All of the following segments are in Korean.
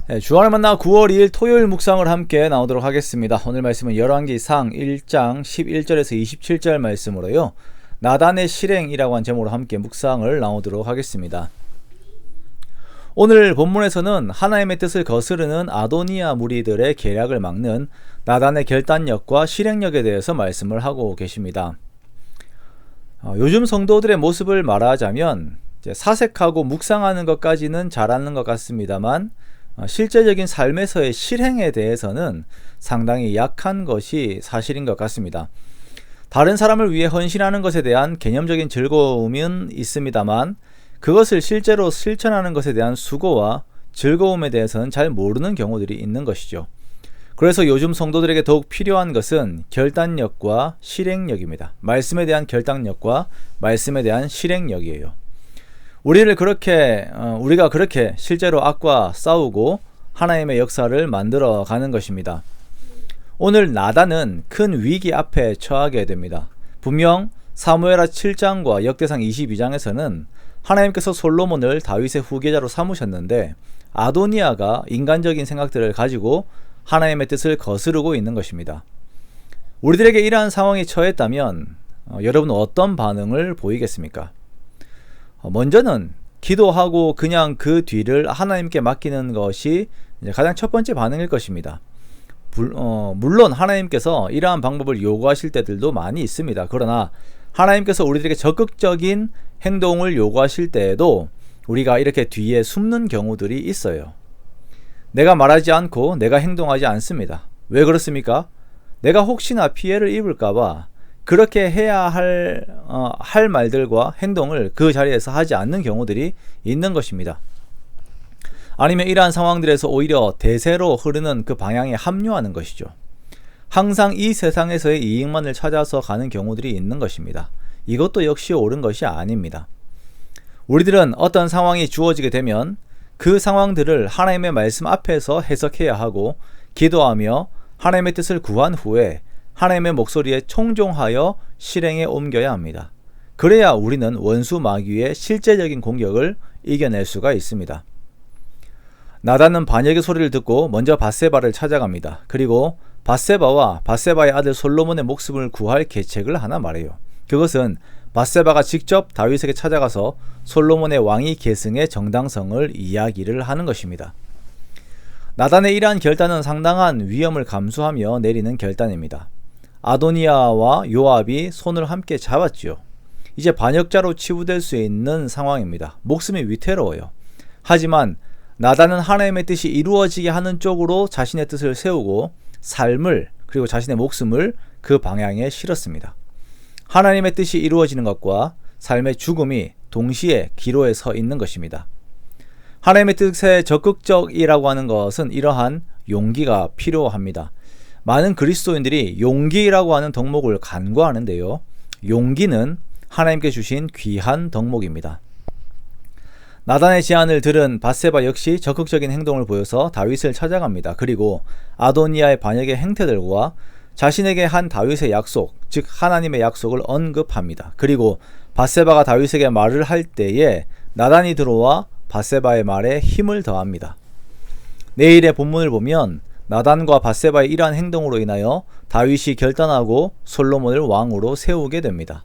네, 주안의 만나 9월 2일 토요일 묵상을 함께 나오도록 하겠습니다. 오늘 말씀은 열왕기상 1장 11절에서 27절 말씀으로요, 나단의 실행이라고 한 제목으로 함께 묵상을 나오도록 하겠습니다. 오늘 본문에서는 하나님의 뜻을 거스르는 아도니아 무리들의 계략을 막는 나단의 결단력과 실행력에 대해서 말씀을 하고 계십니다. 요즘 성도들의 모습을 말하자면 사색하고 묵상하는 것까지는 잘하는 것 같습니다만 실제적인 삶에서의 실행에 대해서는 상당히 약한 것이 사실인 것 같습니다. 다른 사람을 위해 헌신하는 것에 대한 개념적인 즐거움은 있습니다만 그것을 실제로 실천하는 것에 대한 수고와 즐거움에 대해서는 잘 모르는 경우들이 있는 것이죠. 그래서 요즘 성도들에게 더욱 필요한 것은 결단력과 실행력입니다. 말씀에 대한 결단력과 말씀에 대한 실행력이에요. 우리가 그렇게 실제로 악과 싸우고 하나님의 역사를 만들어 가는 것입니다. 오늘 나단은 큰 위기 앞에 처하게 됩니다. 분명 사무엘하 7장과 역대상 22장에서는 하나님께서 솔로몬을 다윗의 후계자로 삼으셨는데 아도니아가 인간적인 생각들을 가지고 하나님의 뜻을 거스르고 있는 것입니다. 우리들에게 이러한 상황에 처했다면 여러분은 어떤 반응을 보이겠습니까? 먼저는 기도하고 그냥 그 뒤를 하나님께 맡기는 것이 가장 첫 번째 반응일 것입니다. 물론 하나님께서 이러한 방법을 요구하실 때들도 많이 있습니다. 그러나 하나님께서 우리들에게 적극적인 행동을 요구하실 때에도 우리가 이렇게 뒤에 숨는 경우들이 있어요. 내가 말하지 않고 내가 행동하지 않습니다. 왜 그렇습니까? 내가 혹시나 피해를 입을까봐 그렇게 해야 할 말들과 행동을 그 자리에서 하지 않는 경우들이 있는 것입니다. 아니면 이러한 상황들에서 오히려 대세로 흐르는 그 방향에 합류하는 것이죠. 항상 이 세상에서의 이익만을 찾아서 가는 경우들이 있는 것입니다. 이것도 역시 옳은 것이 아닙니다. 우리들은 어떤 상황이 주어지게 되면 그 상황들을 하나님의 말씀 앞에서 해석해야 하고 기도하며 하나님의 뜻을 구한 후에 하나님의 목소리에 청종하여 실행에 옮겨야 합니다. 그래야 우리는 원수 마귀의 실제적인 공격을 이겨낼 수가 있습니다. 나단은 반역의 소리를 듣고 먼저 밧세바를 찾아갑니다. 그리고 밧세바와 밧세바의 아들 솔로몬의 목숨을 구할 계책을 하나 말해요. 그것은 밧세바가 직접 다윗에게 찾아가서 솔로몬의 왕위 계승의 정당성을 이야기를 하는 것입니다. 나단의 이러한 결단은 상당한 위험을 감수하며 내리는 결단입니다. 아도니아와 요압이 손을 함께 잡았지요. 이제 반역자로 치부될 수 있는 상황입니다. 목숨이 위태로워요. 하지만 나단은 하나님의 뜻이 이루어지게 하는 쪽으로 자신의 뜻을 세우고 삶을 그리고 자신의 목숨을 그 방향에 실었습니다. 하나님의 뜻이 이루어지는 것과 삶의 죽음이 동시에 기로에 서 있는 것입니다. 하나님의 뜻에 적극적이라고 하는 것은 이러한 용기가 필요합니다. 많은 그리스도인들이 용기라고 하는 덕목을 간과하는데요. 용기는 하나님께 주신 귀한 덕목입니다. 나단의 제안을 들은 밧세바 역시 적극적인 행동을 보여서 다윗을 찾아갑니다. 그리고 아도니아의 반역의 행태들과 자신에게 한 다윗의 약속, 즉 하나님의 약속을 언급합니다. 그리고 밧세바가 다윗에게 말을 할 때에 나단이 들어와 밧세바의 말에 힘을 더합니다. 내일의 본문을 보면 나단과 밧세바의 이러한 행동으로 인하여 다윗이 결단하고 솔로몬을 왕으로 세우게 됩니다.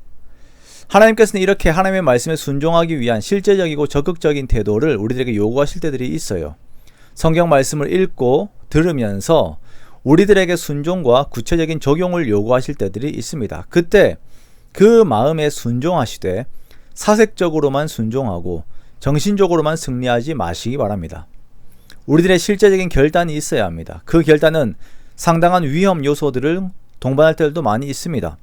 하나님께서는 이렇게 하나님의 말씀에 순종하기 위한 실제적이고 적극적인 태도를 우리들에게 요구하실 때들이 있어요. 성경 말씀을 읽고 들으면서 우리들에게 순종과 구체적인 적용을 요구하실 때들이 있습니다. 그때 그 마음에 순종하시되 사색적으로만 순종하고 정신적으로만 승리하지 마시기 바랍니다. 우리들의 실제적인 결단이 있어야 합니다. 그 결단은 상당한 위험 요소들을 동반할 때도 많이 있습니다.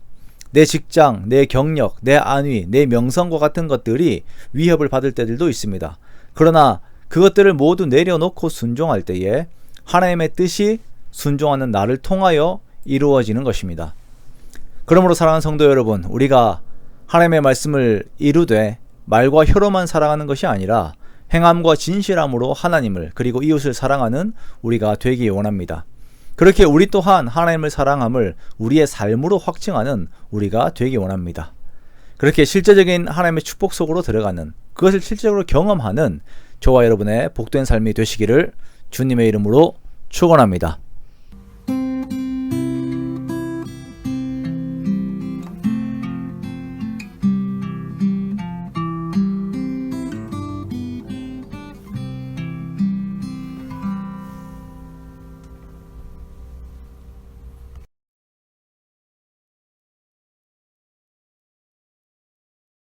내 직장, 내 경력, 내 안위, 내 명성과 같은 것들이 위협을 받을 때들도 있습니다. 그러나 그것들을 모두 내려놓고 순종할 때에 하나님의 뜻이 순종하는 나를 통하여 이루어지는 것입니다. 그러므로 사랑하는 성도 여러분, 우리가 하나님의 말씀을 이루되 말과 혀로만 살아가는 것이 아니라 행함과 진실함으로 하나님을 그리고 이웃을 사랑하는 우리가 되기 원합니다. 그렇게 우리 또한 하나님을 사랑함을 우리의 삶으로 확증하는 우리가 되기 원합니다. 그렇게 실제적인 하나님의 축복 속으로 들어가는, 그것을 실제적으로 경험하는 저와 여러분의 복된 삶이 되시기를 주님의 이름으로 축원합니다.